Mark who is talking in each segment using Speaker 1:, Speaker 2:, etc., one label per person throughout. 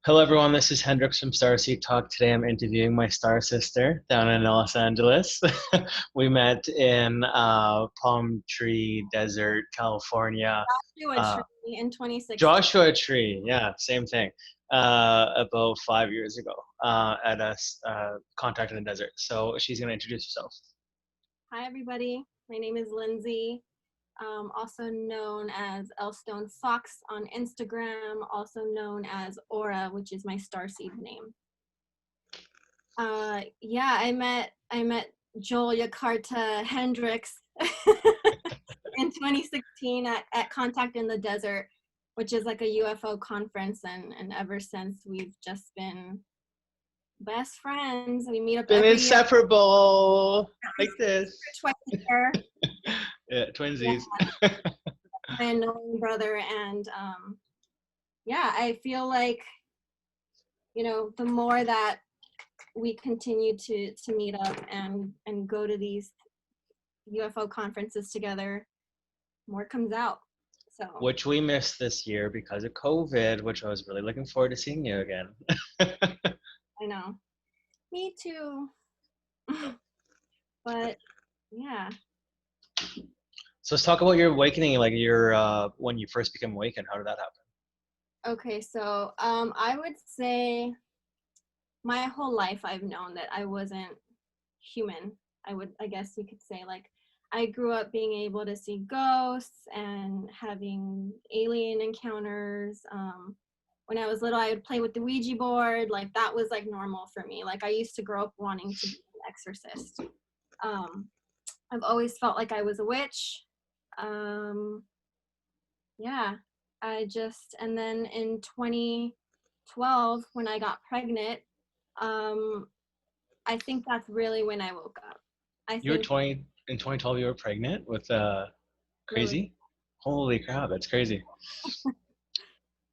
Speaker 1: Hello, everyone. This is Hendrix from Starseed Talk. Today, I'm interviewing my star sister down in Los Angeles. We met in Palm Tree Desert, California.
Speaker 2: Joshua
Speaker 1: Uh,
Speaker 2: Tree in 2016.
Speaker 1: Joshua Tree, yeah, same thing. About 5 years ago, at a contact in the desert. So she's gonna introduce herself.
Speaker 2: Hi, everybody. My name is Lindsey, also known as Elstone Socks on Instagram, also known as ORA, which is my Starseed name. Yeah, I met Joel Yakarta Hendricks in 2016 at Contact in the Desert, which is like a UFO conference, and ever since we've just been best friends. We meet up
Speaker 1: Been
Speaker 2: every year.
Speaker 1: inseparable, like this.
Speaker 2: Twice a year.
Speaker 1: Yeah,
Speaker 2: Yeah,
Speaker 1: twinsies.
Speaker 2: my annoying brother, and yeah, I feel like the more that we continue to meet up and go to these UFO conferences together, more comes out. So
Speaker 1: Which we missed this year because of COVID, which I was really looking forward to seeing you again.
Speaker 2: I know, me too. But yeah.
Speaker 1: So let's talk about your awakening, like your when you first became awakened. How did that happen?
Speaker 2: Okay, so I would say my whole life I've known that I wasn't human. I guess you could say, like, I grew up being able to see ghosts and having alien encounters. When I was little, I would play with the Ouija board. Like, that was like normal for me. Like, I used to grow up wanting to be an exorcist. Um, I've always felt like I was a witch. Yeah, and then in 2012, when I got pregnant, um, I think that's really when I woke up. I
Speaker 1: You were
Speaker 2: think
Speaker 1: 20 in 2012. You were pregnant with
Speaker 2: Lily.
Speaker 1: crazy. Holy crap, that's crazy.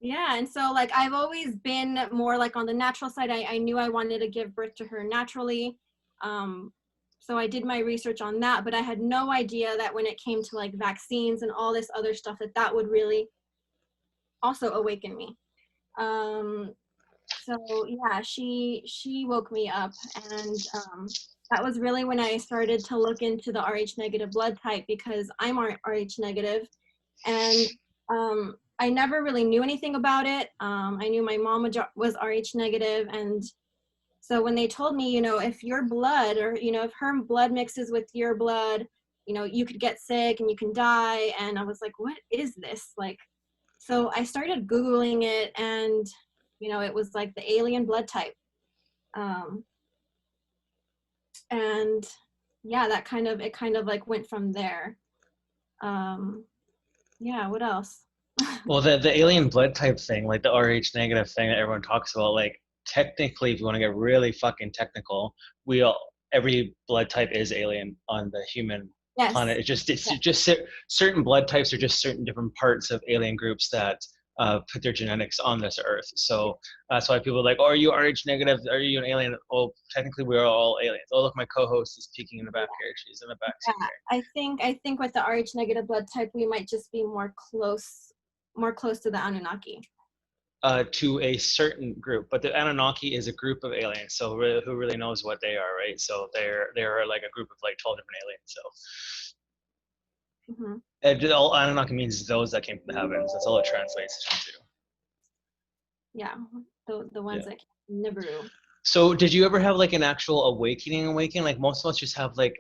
Speaker 2: Yeah, and so like I've always been more like on the natural side. I knew I wanted to give birth to her naturally. Um, so I did my research on that, but I had no idea that when it came to like vaccines and all this other stuff, that would really also awaken me. Um, so yeah, she woke me up, and that was really when I started to look into the Rh negative blood type, because I'm Rh negative, and I never really knew anything about it. I knew my mom was Rh negative, and so when they told me, if your blood, or if her blood mixes with your blood, you could get sick and you can die, and I was like, what is this? Like, so I started Googling it, and it was like the alien blood type. Um, and yeah, it kind of like went from there. Um, yeah, what else?
Speaker 1: Well, the alien blood type thing, like the Rh negative thing that everyone talks about, like technically, if you want to get really fucking technical, we all every blood type is alien on the human
Speaker 2: Yes.
Speaker 1: planet. It's
Speaker 2: Yeah.
Speaker 1: just certain blood types are just certain different parts of alien groups that put their genetics on this earth. So that's why people are like, oh, are you Rh negative? Are you an alien? Well, technically, we are all aliens. Oh, look, my co-host is peeking in the back here. She's in the back seat
Speaker 2: Yeah,
Speaker 1: here.
Speaker 2: I think with the Rh negative blood type, we might just be more close to the Anunnaki.
Speaker 1: To a certain group, but the Anunnaki is a group of aliens. So who really knows what they are, right? So they're like a group of like 12 different aliens. So all Anunnaki means those that came from the heavens. That's all it translates into.
Speaker 2: Yeah, the ones
Speaker 1: Yeah.
Speaker 2: that came from Nibiru.
Speaker 1: So did you ever have like an actual awakening? Like most of us just have like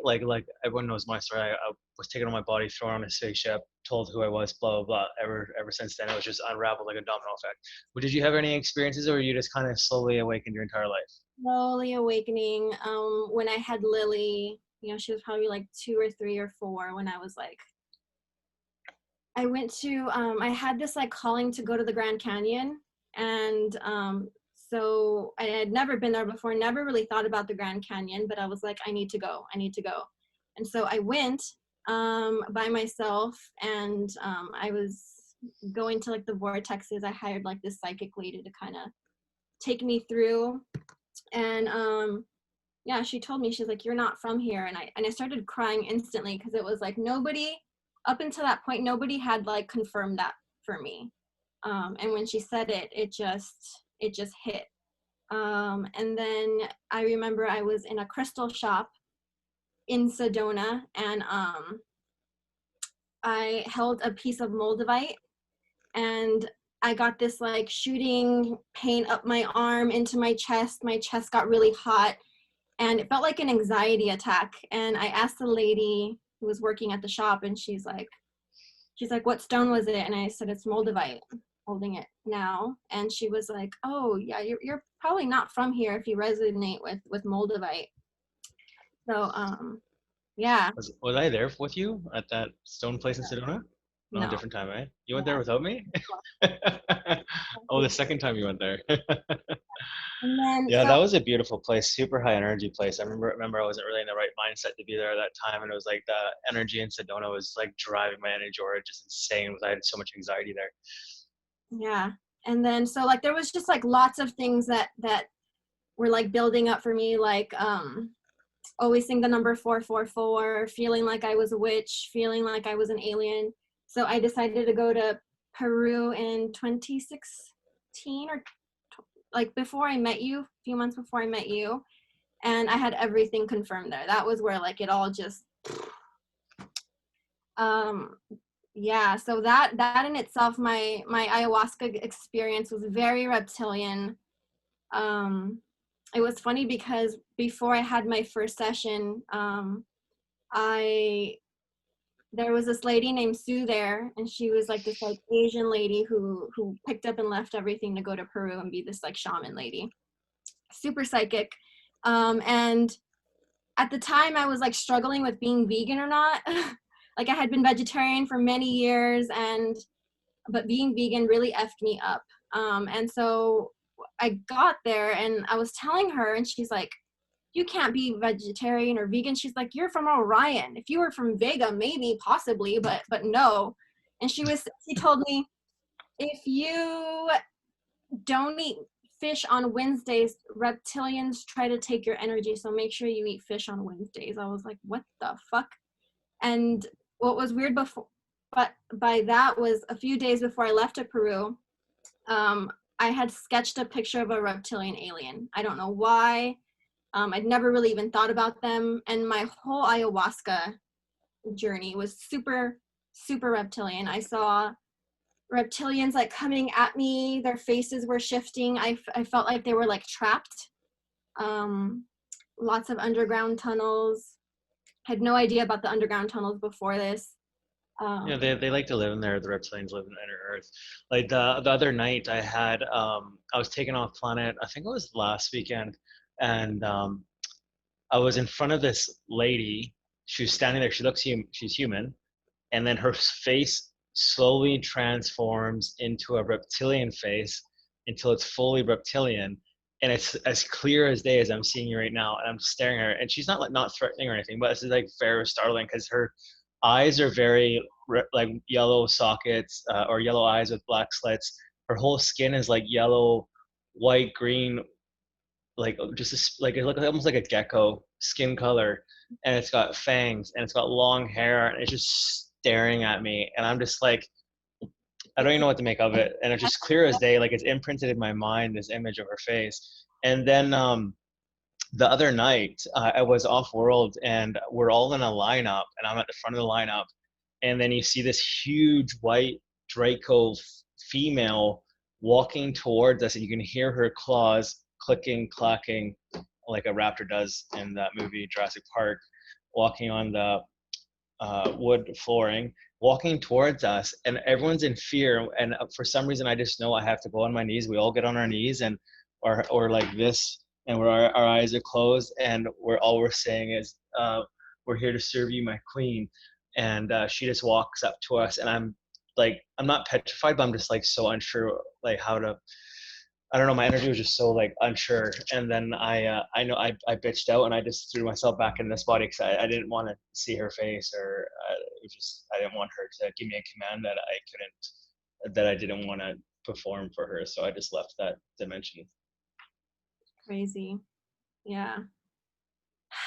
Speaker 1: everyone knows my story. I was taken on my body, thrown on a spaceship, told who I was, blah blah blah. Ever since then, it was just unraveled like a domino effect. But did you have any experiences, or were you just kind of slowly awakened your entire life?
Speaker 2: Slowly awakening. When I had Lily, she was probably like 2 or 3 or 4 when I was like, I went to, I had this like calling to go to the Grand Canyon. And so I had never been there before, never really thought about the Grand Canyon, but I was like, I need to go. And so I went by myself, and I was going to like the vortexes. I hired like this psychic lady to kind of take me through. And yeah, she told me, she's like, you're not from here. And I started crying instantly, because it was like nobody, up until that point, nobody had like confirmed that for me. And when she said it, it just, it just hit. And then I remember I was in a crystal shop in Sedona, and I held a piece of moldavite, and I got this like shooting pain up my arm into my chest. My chest got really hot, and it felt like an anxiety attack. And I asked the lady who was working at the shop, and she's like, what stone was it? And I said, it's moldavite. Holding it now. And she was like, oh yeah, you're probably not from here if you resonate with moldavite. So yeah.
Speaker 1: Was I there with you at that stone place in Sedona? No, a
Speaker 2: No.
Speaker 1: different time, eh? You went
Speaker 2: Yeah.
Speaker 1: there without me? Oh, the second time you went there.
Speaker 2: And then
Speaker 1: Yeah,
Speaker 2: so
Speaker 1: that was a beautiful place, super high energy place. I remember I wasn't really in the right mindset to be there at that time, and it was like the energy in Sedona was like driving my energy or just insane because I had so much anxiety there.
Speaker 2: yeah. And then so like there was just like lots of things that were like building up for me, like always seeing the number 444, feeling like I was a witch, feeling like I was an alien. So I decided to go to Peru in 2016, or like before I met you, a few months before I met you, and I had everything confirmed there. That was where like it all just um yeah, so that in itself, my ayahuasca experience was very reptilian. It was funny because before I had my first session, I there was this lady named Sue there, and she was like this like Asian lady who picked up and left everything to go to Peru and be this like shaman lady, super psychic. And at the time I was like struggling with being vegan or not. Like I had been vegetarian for many years, but being vegan really effed me up. And so I got there and I was telling her, and she's like, you can't be vegetarian or vegan. She's like, you're from Orion. If you were from Vega, maybe, possibly, but no. And she told me, if you don't eat fish on Wednesdays, reptilians try to take your energy. So make sure you eat fish on Wednesdays. I was like, what the fuck? And what was weird but by that was a few days before I left to Peru, I had sketched a picture of a reptilian alien. I don't know why. I'd never really even thought about them. And my whole ayahuasca journey was super, super reptilian. I saw reptilians like coming at me. Their faces were shifting. I felt like they were like trapped. Lots of underground tunnels. Had no idea about the underground tunnels before this.
Speaker 1: Yeah, they like to live in there. The reptilians live in inner Earth. Like the other night, I was taken off planet. I think it was last weekend, and I was in front of this lady. She was standing there. She looks she's human, and then her face slowly transforms into a reptilian face until it's fully reptilian, and it's as clear as day as I'm seeing you right now. And I'm staring at her, and she's not like not threatening or anything, but it's like very startling because her eyes are very like yellow sockets or yellow eyes with black slits. Her whole skin is like yellow, white, green, like just like it looks almost like a gecko skin color, and it's got fangs and it's got long hair, and it's just staring at me, and I'm just like, I don't even know what to make of it, and it's just clear as day, like it's imprinted in my mind, this image of her face. And then the other night I was off world and we're all in a lineup and I'm at the front of the lineup, and then you see this huge white Draco female walking towards us, and you can hear her claws clicking, clacking like a raptor does in that movie Jurassic Park, walking on the wood flooring, walking towards us, and everyone's in fear. And for some reason, I just know I have to go on my knees. We all get on our knees and or like this, and our eyes are closed, and we're saying is, "We're here to serve you, my queen." And she just walks up to us, and I'm like, I'm not petrified, but I'm just like so unsure, like how to. I don't know. My energy was just so like unsure, and then I know I bitched out and I just threw myself back in this body because I didn't want to see her face, or it was just I didn't want her to give me a command that I couldn't, that I didn't want to perform for her. So I just left that dimension.
Speaker 2: Crazy. Yeah.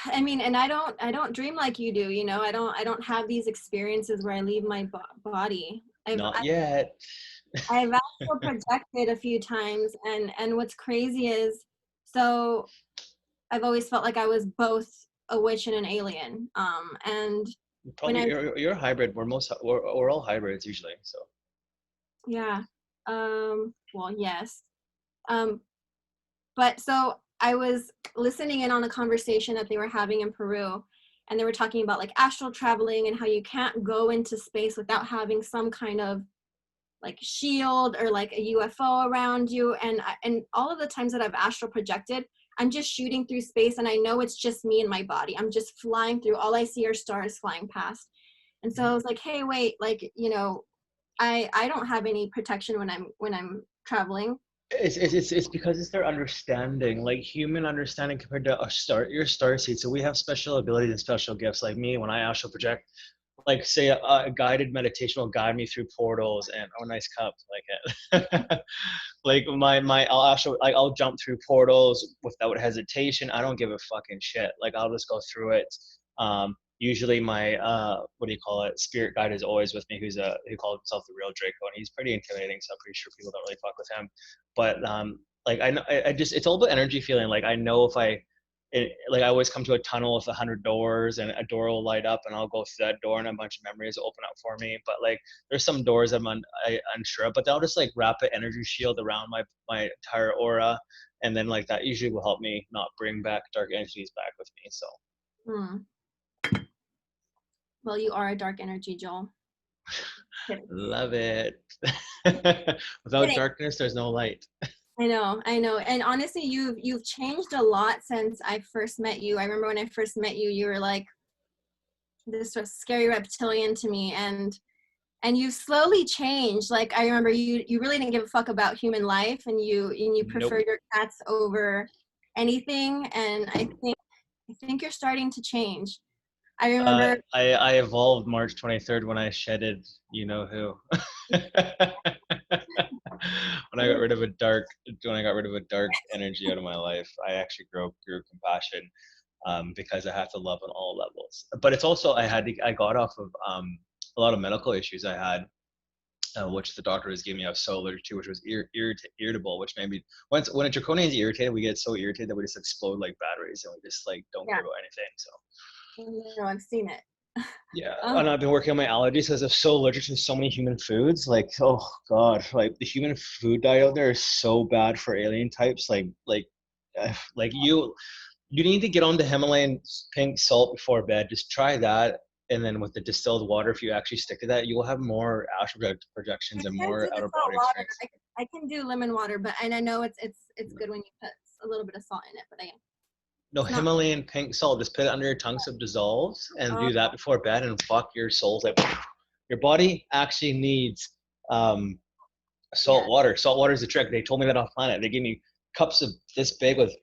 Speaker 2: I mean, and I don't dream like you do, you know. I don't have these experiences where I leave my body.
Speaker 1: Not yet.
Speaker 2: I've astral projected a few times, and what's crazy is, so I've always felt like I was both a witch and an alien. And when
Speaker 1: Probably
Speaker 2: I
Speaker 1: you're a hybrid. We're all hybrids usually. So
Speaker 2: yeah, well, yes. Um, but so I was listening in on a conversation that they were having in Peru, and they were talking about like astral traveling and how you can't go into space without having some kind of like shield or like a UFO around you. And all of the times that I've astral projected, I'm just shooting through space, and I know it's just me and my body. I'm just flying through. All I see are stars flying past. And so I was like, hey, wait, like, I don't have any protection when I'm traveling.
Speaker 1: it's because it's their understanding, like human understanding compared to your star seed. So we have special abilities and special gifts. Like me, when I astral project, like say a guided meditation will guide me through portals and oh nice cup like it. Like I'll jump through portals without hesitation. I don't give a fucking shit. Like I'll just go through it. Usually my what do you call it, spirit guide is always with me, who calls himself the real Draco, and he's pretty intimidating, so I'm pretty sure people don't really fuck with him. But like I know, I just, it's all about energy feeling. Like I know if like I always come to a tunnel with 100 doors, and a door will light up and I'll go through that door and a bunch of memories will open up for me. But like there's some doors I unsure of, but they'll just like wrap an energy shield around my entire aura, and then like that usually will help me not bring back dark entities back with me. So
Speaker 2: Hmm. Well, you are a dark energy, Joel. Kidding.
Speaker 1: love it. Without
Speaker 2: Kidding.
Speaker 1: darkness there's no light.
Speaker 2: I know. And honestly, you've changed a lot since I first met you. I remember when I first met you, you were like this sort of scary reptilian to me, and you've slowly changed. Like I remember you really didn't give a fuck about human life, and you prefer
Speaker 1: Nope.
Speaker 2: your cats over anything. And I think you're starting to change. I remember
Speaker 1: I evolved March 23rd when I shedded you know who. When I got rid of a dark when I got rid of a dark energy out of my life, I actually grew compassion, because I have to love on all levels. But it's also I got off of a lot of medical issues I had, which the doctor was giving me. I was so allergic to, which was irritable, which made me, when a draconian is irritated, we get so irritated that we just explode like batteries, and we just like don't
Speaker 2: yeah,
Speaker 1: care about anything. So
Speaker 2: I've seen it.
Speaker 1: yeah,
Speaker 2: Um,
Speaker 1: and I've been working on my allergies because I'm so allergic to so many human foods. Like, oh god, like the human food diet out there is so bad for alien types. Like you need to get on the Himalayan pink salt before bed. Just try that, and then with the distilled water, if you actually stick to that, you will have more astral
Speaker 2: I
Speaker 1: projections and
Speaker 2: can't do
Speaker 1: more
Speaker 2: the
Speaker 1: outer
Speaker 2: salt
Speaker 1: body
Speaker 2: water.
Speaker 1: experience.
Speaker 2: I can do lemon water, but and I know it's good when you put a little bit of salt in it, but
Speaker 1: No,
Speaker 2: it's not.
Speaker 1: Himalayan pink salt. Just put it under your tongue so it dissolves, and do that before bed, and fuck your soul. Like, your body actually needs um,
Speaker 2: Yeah.
Speaker 1: salt water. Salt water is the trick. They told me that off planet. They gave me cups of this big with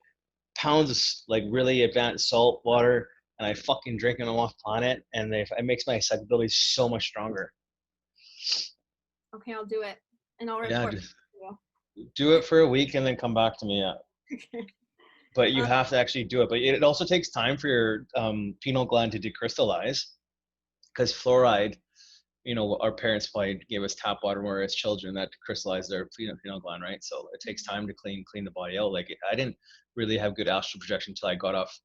Speaker 1: pounds of like really advanced salt water, and I fucking drink them off planet, and it makes my psychability so much stronger.
Speaker 2: Okay, I'll do it, and I'll
Speaker 1: Yeah,
Speaker 2: report.
Speaker 1: just do it for a week and then come back to me. Yeah.
Speaker 2: Okay.
Speaker 1: But you have to actually do it. But it also takes time for your pineal gland to decrystallize, because fluoride, our parents probably gave us tap water when we were as children that crystallized their pineal gland, right? So it takes time to clean the body out. Like I didn't really have good astral projection until I got off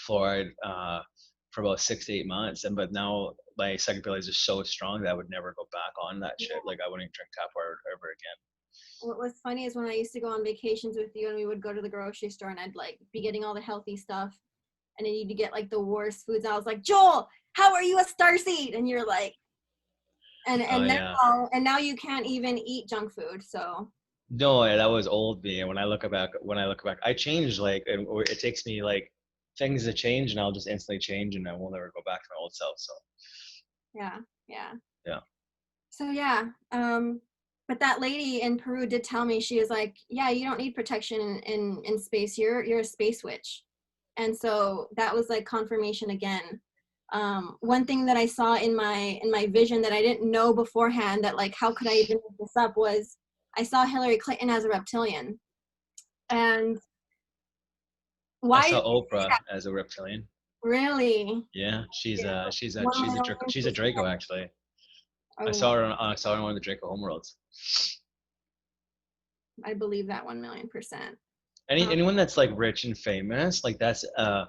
Speaker 1: fluoride for about 6 to 8 months, but now my psychic abilities are so strong that I would never go back on that
Speaker 2: Yeah.
Speaker 1: shit. Like I wouldn't drink tap water ever again.
Speaker 2: What was funny is when I used to go on vacations with you, and we would go to the grocery store, and I'd like be getting all the healthy stuff, and then you'd get like the worst foods. I was like, Joel, how are you a starseed? And you're like, and
Speaker 1: Oh
Speaker 2: and
Speaker 1: yeah.
Speaker 2: now you can't even eat junk food. So
Speaker 1: No, that was old me. And when I look back, I changed. Like, it takes me like things to change, and I'll just instantly change, and I will never go back to my old self. So
Speaker 2: yeah, yeah.
Speaker 1: yeah.
Speaker 2: So yeah, but that lady in Peru did tell me, she was like, yeah, you don't need protection in space. You're a space witch. And so that was like confirmation again. One thing that I saw in my vision that I didn't know beforehand, that like how could I even look this up, was I saw Hillary Clinton as a reptilian. And
Speaker 1: I
Speaker 2: why
Speaker 1: saw
Speaker 2: did you say
Speaker 1: Oprah
Speaker 2: that?
Speaker 1: as a reptilian.
Speaker 2: Really?
Speaker 1: Yeah, she's
Speaker 2: Yeah.
Speaker 1: a she's a
Speaker 2: One of
Speaker 1: she's
Speaker 2: my
Speaker 1: a
Speaker 2: own
Speaker 1: she's a
Speaker 2: intuition.
Speaker 1: Draco actually. I
Speaker 2: Oh,
Speaker 1: saw her. I saw her in one of the Draco homeworlds.
Speaker 2: I believe that 1,000,000%.
Speaker 1: Anyone that's like rich and famous, like that's a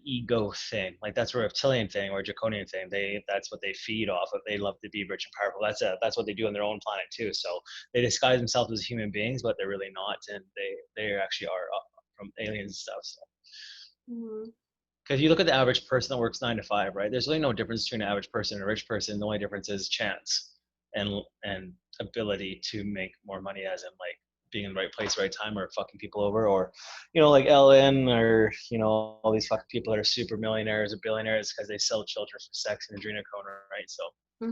Speaker 1: ego thing. Like that's a reptilian thing or a draconian thing. That's what they feed off of. They love to be rich and powerful. That's what they do on their own planet too. So they disguise themselves as human beings, but they're really not, and they actually are from aliens and stuff. So.
Speaker 2: Mhm.
Speaker 1: Because you look at the average person that works 9 to 5, right? There's really no difference between an average person and a rich person. The only difference is chance and ability to make more money, as in like being in the right place, right time, or fucking people over, or like Ellen, or all these fucking people that are super millionaires or billionaires because they sell children for sex in adrenochrome, right? So I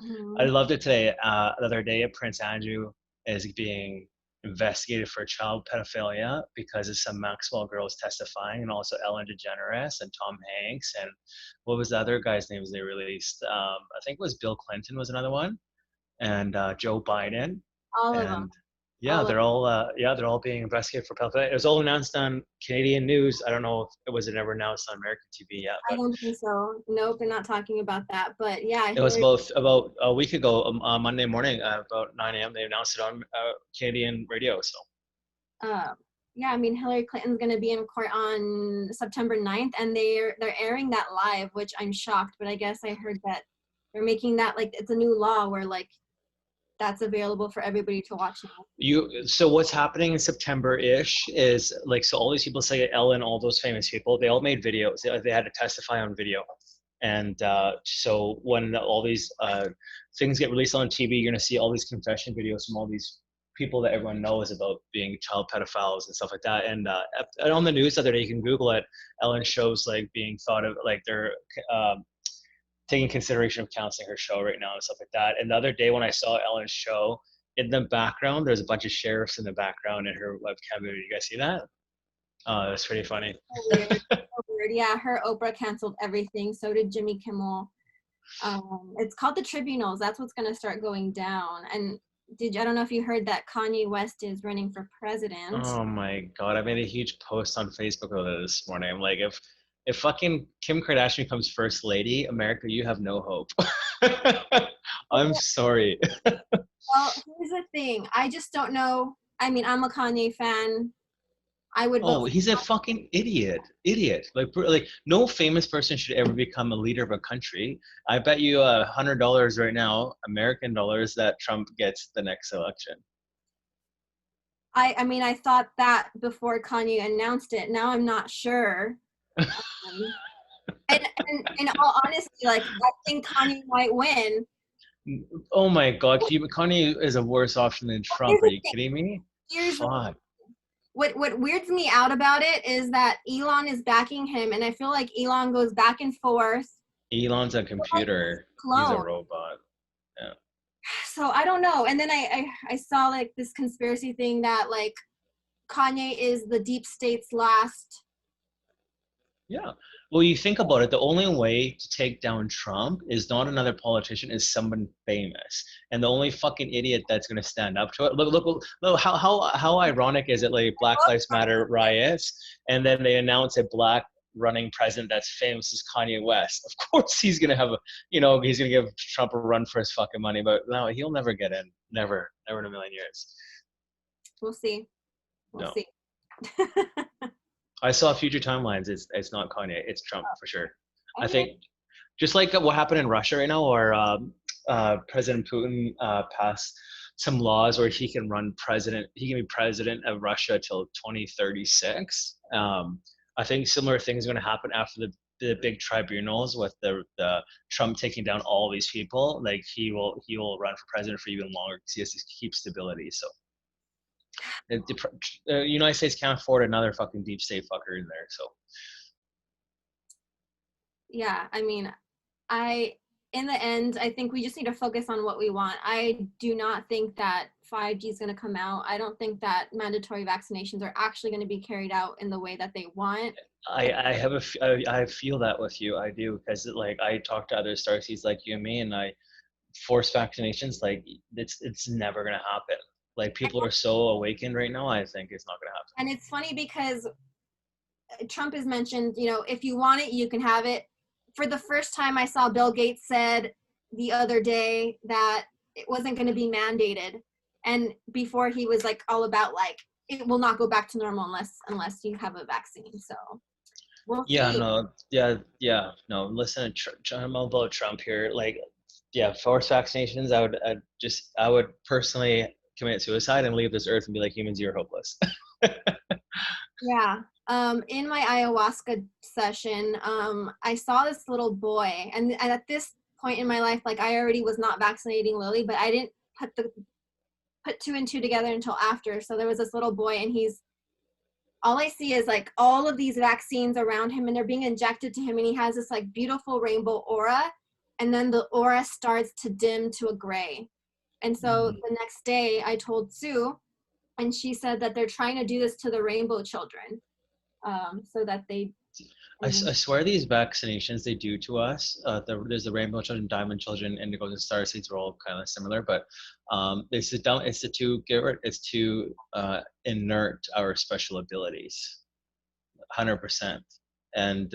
Speaker 2: Mhm.
Speaker 1: loved it today. The other day, Prince Andrew is being investigated for child pedophilia because of some Maxwell girls testifying, and also Ellen DeGeneres and Tom Hanks, and what was the other guy's names they released? I think it was Bill Clinton was another one, and Joe Biden,
Speaker 2: All of them.
Speaker 1: and yeah,
Speaker 2: All of
Speaker 1: they're all being investigated for pedophilia. It was all announced on Canadian news. I don't know if it was ever announced on American TV yet,
Speaker 2: I
Speaker 1: but
Speaker 2: don't think so. Nope, we're not talking about that. But yeah,
Speaker 1: it was
Speaker 2: Hillary.
Speaker 1: about a week ago, Monday morning, about 9 a.m. They announced it on Canadian radio. So
Speaker 2: Uh, yeah, I mean Hillary Clinton's gonna be in court on September 9th, and they're airing that live, which I'm shocked. But I guess I heard that they're making that like it's a new law where like that's available for everybody to watch now.
Speaker 1: so what's happening in September-ish is like, so all these people, say Ellen, all those famous people, they all made videos. They had to testify on video. And so when all these things get released on TV, you're going to see all these confession videos from all these people that everyone knows about being child pedophiles and stuff like that. And on the news the other day, you can Google it, Ellen shows like being thought of, like they're taking consideration of canceling her show right now and stuff like that. And the other day when I saw Ellen's show, in the background, there's a bunch of sheriffs in the background in her webcam. Did you guys see that? Oh, that's pretty funny.
Speaker 2: So weird. So weird. Yeah, her Oprah canceled everything. So did Jimmy Kimmel. It's called the tribunals. That's what's going to start going down. And I don't know if you heard that Kanye West is running for president.
Speaker 1: Oh my God, I made a huge post on Facebook about it this morning. I'm like, if fucking Kim Kardashian becomes first lady, America, you have no hope. I'm sorry.
Speaker 2: Well, here's the thing. I just don't know. I mean, I'm a Kanye fan. I would vote
Speaker 1: Oh,
Speaker 2: for
Speaker 1: he's a fucking idiot. Like no famous person should ever become a leader of a country. I bet you $100 right now, American dollars, that Trump gets the next election.
Speaker 2: I mean, I thought that before Kanye announced it. Now I'm not sure. Um, and in all honesty, like I think Kanye might win.
Speaker 1: Oh my God, Kanye is a worse option than Trump.
Speaker 2: Here's
Speaker 1: Are
Speaker 2: the
Speaker 1: you
Speaker 2: thing.
Speaker 1: kidding me?
Speaker 2: Here's the
Speaker 1: Fuck.
Speaker 2: what weirds me out about it is that Elon is backing him, and I feel like Elon goes back and forth.
Speaker 1: Elon's a
Speaker 2: Like
Speaker 1: computer. He's a
Speaker 2: clone.
Speaker 1: robot. Yeah.
Speaker 2: So I don't know. And then I saw like this conspiracy thing that like Kanye is the deep state's last.
Speaker 1: Yeah. Well, you think about it, the only way to take down Trump is not another politician, is someone famous. And the only fucking idiot that's going to stand up to it. Look how ironic is it, like Black Lives Matter riots, and then they announce a black running president that's famous as Kanye West. Of course he's going to have he's going to give Trump a run for his fucking money, but no, he'll never get in. Never in a million years.
Speaker 2: We'll see. We'll
Speaker 1: No.
Speaker 2: see.
Speaker 1: I saw future timelines. It's not Kanye. It's Trump for sure. I
Speaker 2: Okay.
Speaker 1: think just like what happened in Russia right now, where President Putin passed some laws where he can run president. He can be president of Russia till 2036. I think similar things are going to happen after the big tribunals with the Trump taking down all these people. Like he will run for president for even longer because he has to keep stability. So. The United States can't afford another fucking deep state fucker in there. So
Speaker 2: Yeah, I mean, in the end, I think we just need to focus on what we want. I do not think that 5G is going to come out. I don't think that mandatory vaccinations are actually going to be carried out in the way that they want.
Speaker 1: I feel that with you. I do, because like I talk to other Starseeds like you and me, and I force vaccinations. Like it's never gonna happen. Like people are so awakened right now. I think it's not gonna happen.
Speaker 2: And it's funny because Trump has mentioned, if you want it, you can have it. For the first time, I saw Bill Gates said the other day that it wasn't going to be mandated. And before he was like all about like, it will not go back to normal unless you have a vaccine. So we'll
Speaker 1: Yeah,
Speaker 2: see.
Speaker 1: no, yeah, no. Listen, I'm all about Trump here. Like, yeah, forced vaccinations. I would personally commit suicide and leave this earth and be like, humans, you're hopeless.
Speaker 2: Yeah. In my ayahuasca session, I saw this little boy, and at this point in my life, like I already was not vaccinating Lily, but I didn't put two and two together until after. So there was this little boy, and he's all I see is like all of these vaccines around him, and they're being injected to him, and he has this like beautiful rainbow aura, and then the aura starts to dim to a gray. And so the next day, I told Sue, and she said that they're trying to do this to the rainbow children, so that they.
Speaker 1: I swear these vaccinations they do to us, there's the rainbow children, diamond children, indigo and star seeds are all kind of similar, but it's to inert our special abilities, 100%. And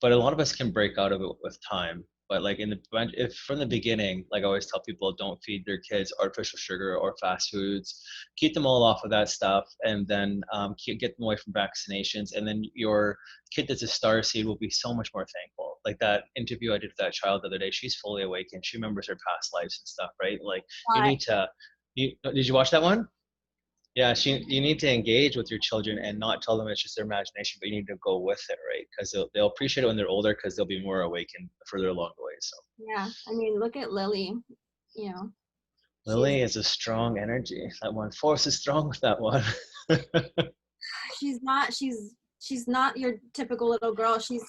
Speaker 1: but a lot of us can break out of it with time. But like if from the beginning, like I always tell people, don't feed their kids artificial sugar or fast foods. Keep them all off of that stuff, and then get them away from vaccinations. And then your kid that's a starseed will be so much more thankful. Like that interview I did with that child the other day, she's fully awakened. She remembers her past lives and stuff, right? Like you need to. Did you watch that one? Yeah, you need to engage with your children and not tell them it's just their imagination, but you need to go with it, right? Because they'll appreciate it when they're older because they'll be more awakened further along the way. So
Speaker 2: Yeah, I mean, look at Lily. You know,
Speaker 1: Lily is a strong energy. That one force is strong with that one.
Speaker 2: she's not your typical little girl. She's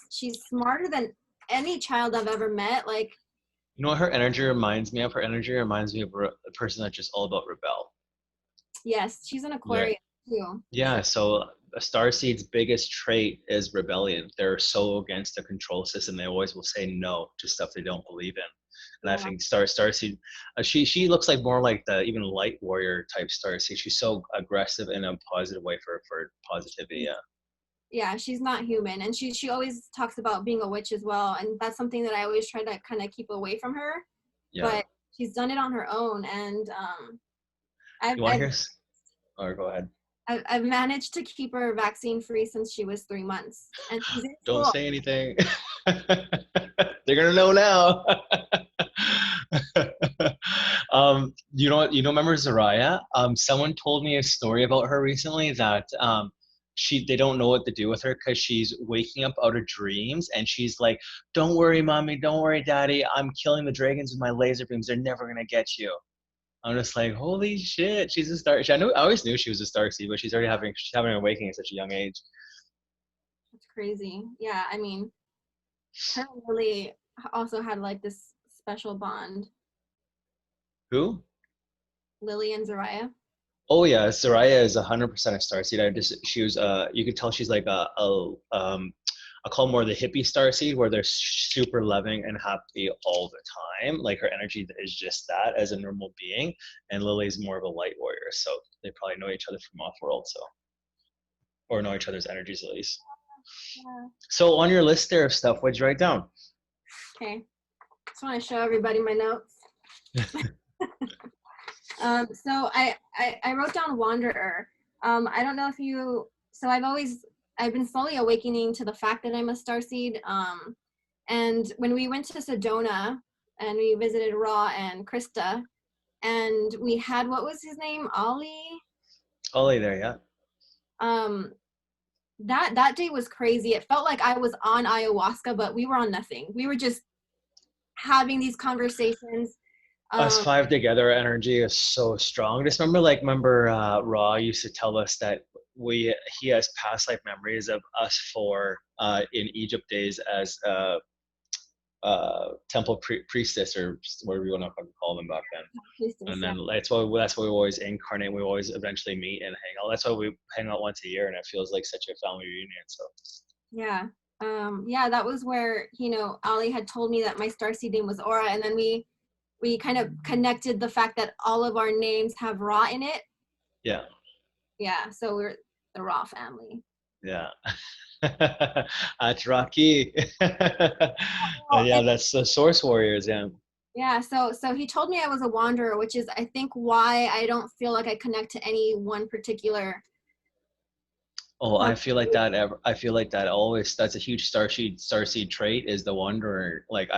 Speaker 2: smarter than any child I've ever met. Like,
Speaker 1: You know what her energy reminds me of? Her energy reminds me of a person that's just all about rebel.
Speaker 2: yes, she's an
Speaker 1: Yeah.
Speaker 2: Aquarius too.
Speaker 1: Yeah, so a starseed's biggest trait is rebellion. They're so against the control system. They always will say no to stuff they don't believe in. And I
Speaker 2: Yeah.
Speaker 1: think Starseed, she looks like more like the even light warrior type Starseed. She's so aggressive in a positive way for positivity. Yeah.
Speaker 2: Yeah, she's not human, and she always talks about being a witch as well, and that's something that I always try to kind of keep away from her.
Speaker 1: Yeah.
Speaker 2: But she's done it on her own, and I've
Speaker 1: You want to
Speaker 2: I've,
Speaker 1: hear? Or go ahead.
Speaker 2: I've managed to keep her vaccine free since she was 3 months, and she's in
Speaker 1: Don't
Speaker 2: school.
Speaker 1: say anything. They're gonna know now. Remember Zaraya? Someone told me a story about her recently that they don't know what to do with her because she's waking up out of dreams and she's like, "Don't worry, mommy. Don't worry, daddy. I'm killing the dragons with my laser beams. They're never gonna get you." I'm just like, holy shit, she's a star. I always knew she was a starseed, but she's having an awakening at such a young age.
Speaker 2: It's crazy. Yeah, I mean, her and Lily also had like this special bond.
Speaker 1: Who?
Speaker 2: Lily and Zariah.
Speaker 1: Oh yeah, Soraya is 100% a starseed. She was you could tell she's like I call more the hippie starseed where they're super loving and happy all the time. Like her energy is just that as a normal being, and Lily's more of a light warrior. So they probably know each other from off world, or know each other's energies at least.
Speaker 2: Yeah.
Speaker 1: So on your list there of stuff, what'd you write down?
Speaker 2: Okay. Just want to show everybody my notes. So I wrote down Wanderer. I don't know if you. So I've been slowly awakening to the fact that I'm a starseed. And when we went to Sedona and we visited Ra and Krista, and we had, what was his name, Ollie.
Speaker 1: Ollie there, yeah.
Speaker 2: That day was crazy. It felt like I was on ayahuasca, but we were on nothing. We were just having these conversations.
Speaker 1: Us five together energy is so strong. Just remember Raw used to tell us that he has past life memories of us four in Egypt days as temple priestess or whatever you want to call them back then. And then that's why we always incarnate. We always eventually meet and hang out. That's why we hang out once a year, and it feels like such a family reunion. So
Speaker 2: yeah. Yeah, that was where, Ali had told me that my starseed name was Aura, and then we kind of connected the fact that all of our names have Ra in it.
Speaker 1: Yeah.
Speaker 2: Yeah, so we're the Ra family.
Speaker 1: Yeah. That's Rocky. Yeah, that's the Source Warriors, yeah.
Speaker 2: Yeah, so he told me I was a wanderer, which is I think why I don't feel like I connect to any one particular
Speaker 1: Oh, I
Speaker 2: part.
Speaker 1: feel like that I feel like that always, that's a huge starseed trait, is the wanderer. Like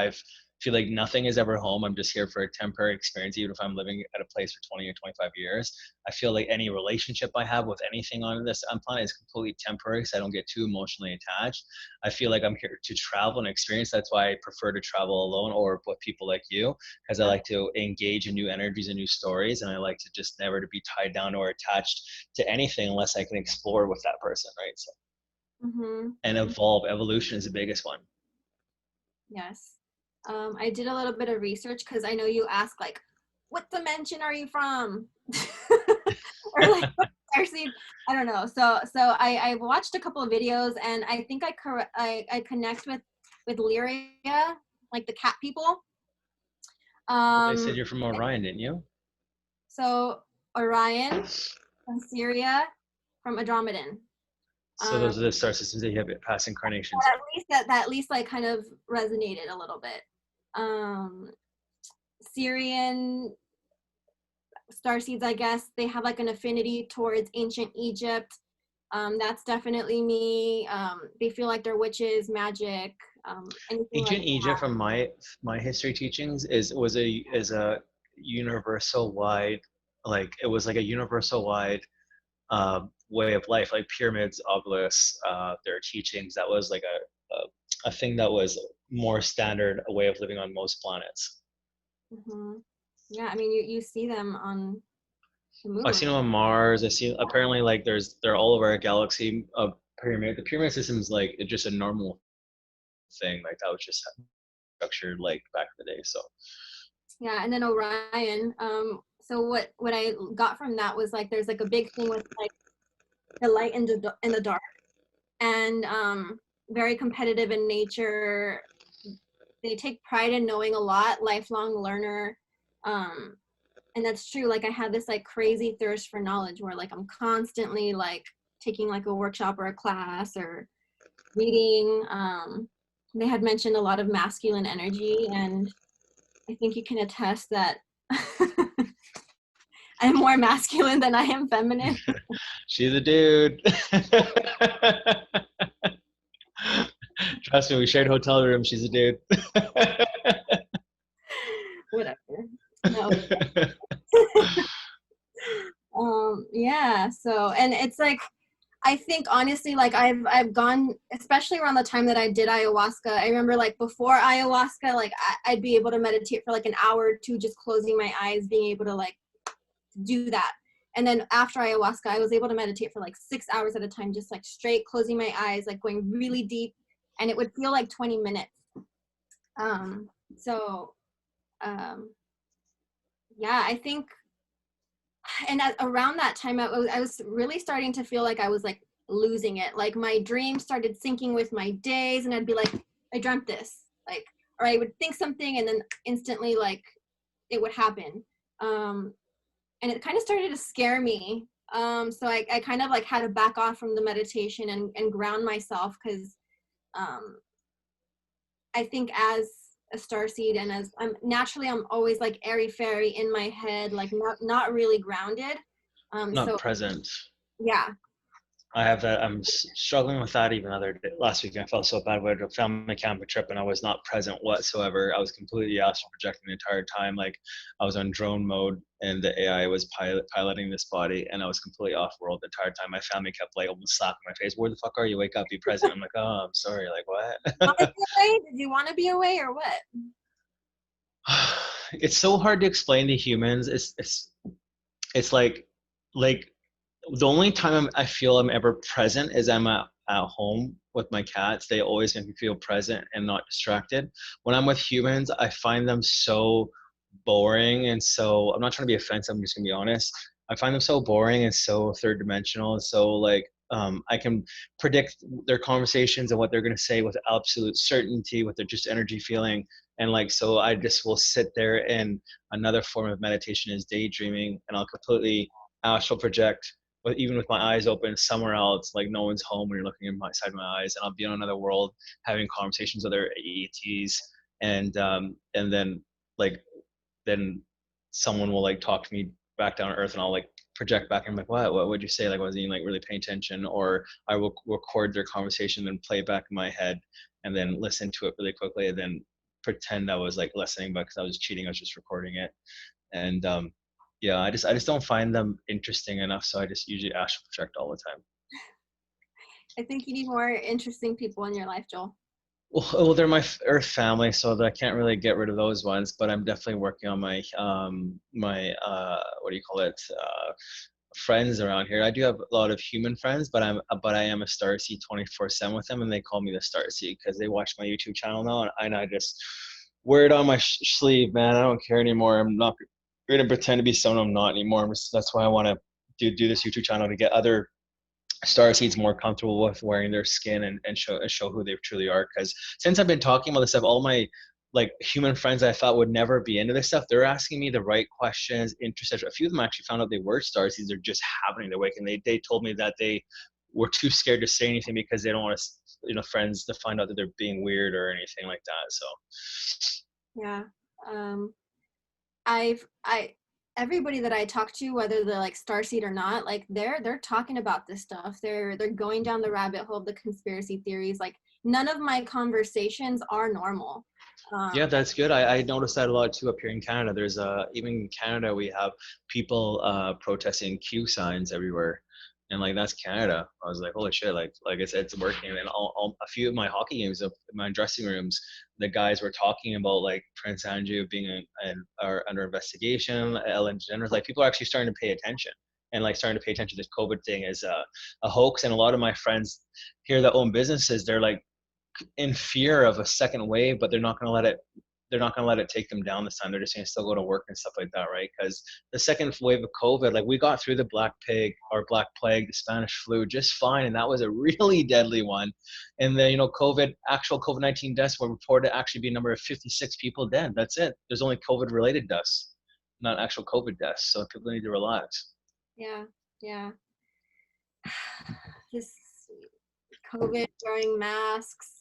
Speaker 1: feel like nothing is ever home. I'm just here for a temporary experience, even if I'm living at a place for 20 or 25 years. I feel like any relationship I have with anything on this planet is completely temporary, so I don't get too emotionally attached. I feel like I'm here to travel and experience. That's why I prefer to travel alone or with people like you, because I
Speaker 2: Yeah.
Speaker 1: like to engage in new energies and new stories, and I like to just never to be tied down or attached to anything unless I can explore with that person, right? So,
Speaker 2: Mm-hmm.
Speaker 1: and evolve. Evolution is the biggest one.
Speaker 2: Yes. I did a little bit of research because I know you ask like, what dimension are you from? Or like what starseed? I don't know. So I watched a couple of videos and I think I connect with Lyria, like the cat people.
Speaker 1: They said
Speaker 2: Um,
Speaker 1: you're from Orion, didn't you?
Speaker 2: so Orion from Syria, from Andromedan.
Speaker 1: So
Speaker 2: Um,
Speaker 1: those are the star systems that you have past incarnations in.
Speaker 2: at least that at least like kind of resonated a little bit. Um, Syrian star seeds, I guess, they have like an affinity towards ancient Egypt. That's definitely me. They feel like they're witches, magic, anything like
Speaker 1: Ancient Egypt, from my history teachings, is a universal wide, like it was like a universal wide way of life, like pyramids, obelisks, their teachings. That was like a thing that was more standard, a way of living on most planets.
Speaker 2: that. Yeah, I mean, you see them on the
Speaker 1: I've
Speaker 2: moon.
Speaker 1: seen them on Mars. I see apparently like they're all over our galaxy. Pyramid. The pyramid system is like it's just a normal thing. Like that was just structured like back in the day. So
Speaker 2: Yeah, and then Orion. So what I got from that was like there's like a big thing with like the light and the dark, and very competitive in nature. They take pride in knowing a lot, lifelong learner. Um, and that's true. Like I had this like crazy thirst for knowledge where like I'm constantly like taking like a workshop or a class or reading. They had mentioned a lot of masculine energy, and I think you can attest that I'm more masculine than I am feminine.
Speaker 1: she's a dude. Trust me, we shared hotel room. She's a dude.
Speaker 2: Whatever. No. Yeah. So, and it's like I think honestly, like I've gone, especially around the time that I did ayahuasca. I remember like before ayahuasca, like I'd be able to meditate for like an hour or two, just closing my eyes, being able to like do that. And then after ayahuasca, I was able to meditate for like 6 hours at a time, just like straight closing my eyes, like going really deep, and it would feel like 20 minutes. Um, so um, yeah, I think, and around that time, I was really starting to feel like I was like losing it. Like my dreams started syncing with my days, and I'd be like, I dreamt this, like, or I would think something, and then instantly, like, it would happen. Um, and it kind of started to scare me. So I kind of like had to back off from the meditation and ground myself because um, I think as a star seed and as I'm always like airy fairy in my head, like not really grounded.
Speaker 1: Not
Speaker 2: So
Speaker 1: present.
Speaker 2: yeah,
Speaker 1: I have that. I'm struggling with that. Even other day, last week, I felt so bad. We had a family camping trip, and I was not present whatsoever. I was completely astral projecting the entire time. Like I was on drone mode, and the AI was piloting this body, and I was completely off world the entire time. My family kept like almost slapping my face. Where the fuck are you? Wake up, be present. I'm like, oh, I'm sorry. Like
Speaker 2: want to
Speaker 1: what?
Speaker 2: be away? Did you want to be away or what?
Speaker 1: It's so hard to explain to humans. It's like the only time I feel I'm ever present is I'm at home with my cats. They always make me feel present and not distracted. When I'm with humans, I find them so boring, and so I'm not trying to be offensive. I'm just gonna be honest. I find them so boring and so third dimensional, and so like I can predict their conversations and what they're gonna say with absolute certainty, with their just energy feeling, and like so I just will sit there, and another form of meditation is daydreaming, and I'll completely astral project, but even with my eyes open somewhere else, like no one's home when you're looking inside my eyes, and I'll be on another world having conversations with other ETs, and then like then someone will like talk to me back down to earth, and I'll like project back and I'm like, what would you say? Like, wasn't even like really paying attention, or I will record their conversation and play it back in my head and then listen to it really quickly and then pretend I was like listening, but because I was cheating, I was just recording it. And yeah, I just don't find them interesting enough, so I just usually astral project all the time.
Speaker 2: I think you need more interesting people in your life, Joel.
Speaker 1: Well, they're my Earth family, so that I can't really get rid of those ones. But I'm definitely working on my what do you call it, friends around here. I do have a lot of human friends, but I am a Starseed 24/7 with them, and they call me the Starseed because they watch my YouTube channel now, and I just wear it on my sleeve, man. I don't care anymore. I'm not going to pretend to be someone I'm not anymore. That's why I want to do this YouTube channel, to get other Starseeds more comfortable with wearing their skin and show who they truly are. Because since I've been talking about this stuff, all my like human friends I thought would never be into this stuff, they're asking me the right questions, interested. A few of them actually found out they were Starseeds. They're just happening to wake, and they told me that they were too scared to say anything because they don't want to, friends to find out that they're being weird or anything like that. So
Speaker 2: Yeah. I everybody that I talk to, whether they're like Starseed or not, like they're talking about this stuff. They're going down the rabbit hole of the conspiracy theories. Like none of my conversations are normal.
Speaker 1: yeah, that's good. I noticed that a lot too up here in Canada. There's even in Canada we have people protesting Q signs everywhere, and like that's Canada. I was like, holy shit! Like it's working. And a few of my hockey games, of my dressing rooms, the guys were talking about like Prince Andrew being are under investigation. Ellen DeGeneres, like people are actually starting to pay attention. And like starting to pay attention to this COVID thing as a hoax. And a lot of my friends here that own businesses, they're like in fear of a second wave, but they're not going to let it. They're not going to let it take them down this time. They're just going to still go to work and stuff like that, right? Because the second wave of COVID, like we got through the Black Plague, the Spanish flu, just fine, and that was a really deadly one. And then actual COVID-19 deaths were reported to actually be a number of 56 people dead. That's it. There's only COVID-related deaths, not actual COVID deaths. So people need to relax.
Speaker 2: Yeah, yeah. This COVID, wearing masks.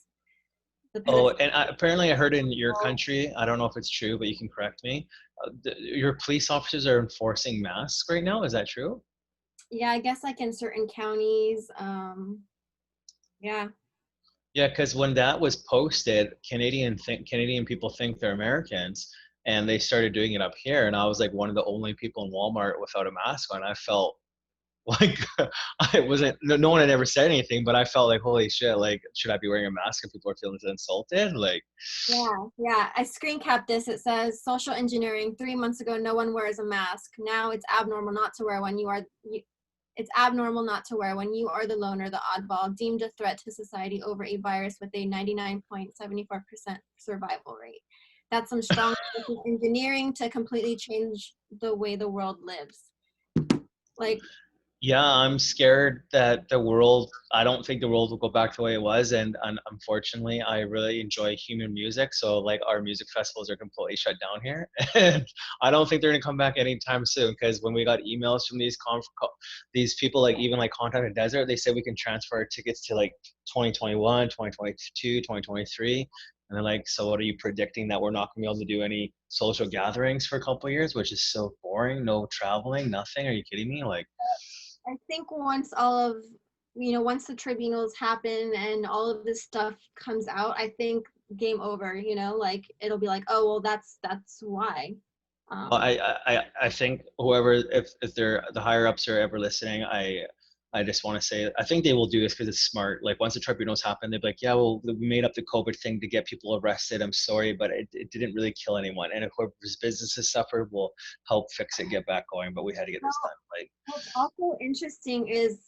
Speaker 1: Oh, and apparently I heard in your country, I don't know if it's true, but you can correct me. Your police officers are enforcing masks right now. Is that true?
Speaker 2: Yeah, I guess like in certain counties. Yeah.
Speaker 1: Yeah, because when that was posted, Canadian people think they're Americans, and they started doing it up here. And I was like one of the only people in Walmart without a mask on. I felt like I wasn't. No one had ever said anything, but I felt like holy shit. Like, should I be wearing a mask if people are feeling insulted? Like,
Speaker 2: Yeah. I screen capped this. It says social engineering. 3 months ago, no one wears a mask. Now it's abnormal not to wear when you are. It's abnormal not to wear when you are the loner, the oddball, deemed a threat to society over a virus with a 99.74% survival rate. That's some strong social engineering to completely change the way the world lives. Like,
Speaker 1: yeah, I'm scared that I don't think the world will go back to the way it was. And unfortunately, I really enjoy human music. So, like, our music festivals are completely shut down here. And I don't think they're going to come back anytime soon. Because when we got emails from these people, like, even like Contact the Desert, they said we can transfer our tickets to like 2021, 2022, 2023. And they're like, so what are you predicting, that we're not going to be able to do any social gatherings for a couple of years, which is so boring? No traveling, nothing. Are you kidding me? Like,
Speaker 2: I think once all of, once the tribunals happen and all of this stuff comes out, I think game over, like it'll be like, oh, well, that's why.
Speaker 1: well, I think whoever, if they're the higher ups are ever listening, I just want to say I think they will do this because it's smart. Like once the tribunals happen, they'll be like, yeah, well, we made up the COVID thing to get people arrested. I'm sorry, but it didn't really kill anyone. And if whoever's businesses suffered, will help fix it, get back going. But we had to get this done. Like,
Speaker 2: What's also interesting is,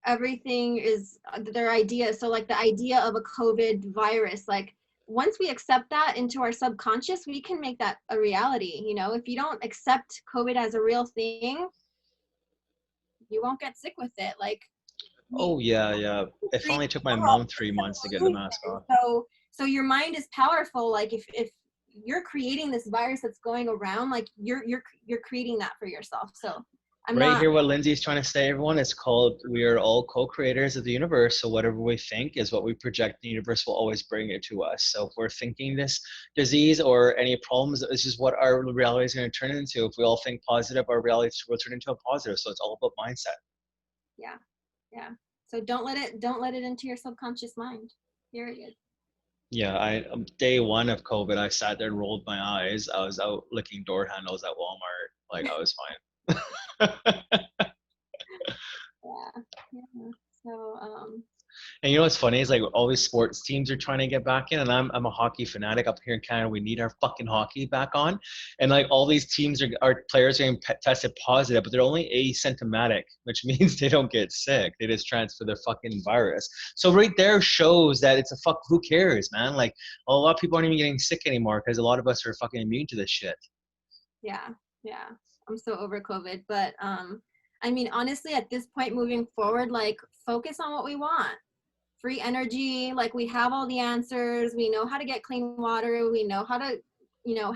Speaker 2: everything is their idea. So like the idea of a COVID virus, like once we accept that into our subconscious, we can make that a reality. If you don't accept COVID as a real thing, you won't get sick with it. Like,
Speaker 1: oh yeah. It only took my mom 3 months to get the mask off.
Speaker 2: So your mind is powerful. Like if you're creating this virus that's going around, like you're creating that for yourself. So I'm
Speaker 1: Right
Speaker 2: not.
Speaker 1: here, what Lindsay is trying to say, everyone, is called we are all co-creators of the universe. So whatever we think is what we project. The universe will always bring it to us. So if we're thinking this disease or any problems, this is what our reality is going to turn into. If we all think positive, our reality will turn into a positive. So it's all about mindset.
Speaker 2: Yeah, yeah. So don't let it into your subconscious mind. Period.
Speaker 1: Yeah, day one of COVID, I sat there and rolled my eyes. I was out licking door handles at Walmart. Like I was fine.
Speaker 2: Yeah, yeah. So
Speaker 1: And you know what's funny is like all these sports teams are trying to get back in, and I'm a hockey fanatic up here in Canada. We need our fucking hockey back on, and like all these teams are players are getting tested positive, but they're only asymptomatic, which means they don't get sick. They just transfer their fucking virus. So right there shows that it's a fuck. Who cares, man? Like a lot of people aren't even getting sick anymore because a lot of us are fucking immune to this shit.
Speaker 2: yeah, yeah. I'm so over COVID, but I mean, honestly, at this point moving forward, like focus on what we want. Free energy, like we have all the answers. We know how to get clean water. We know how to,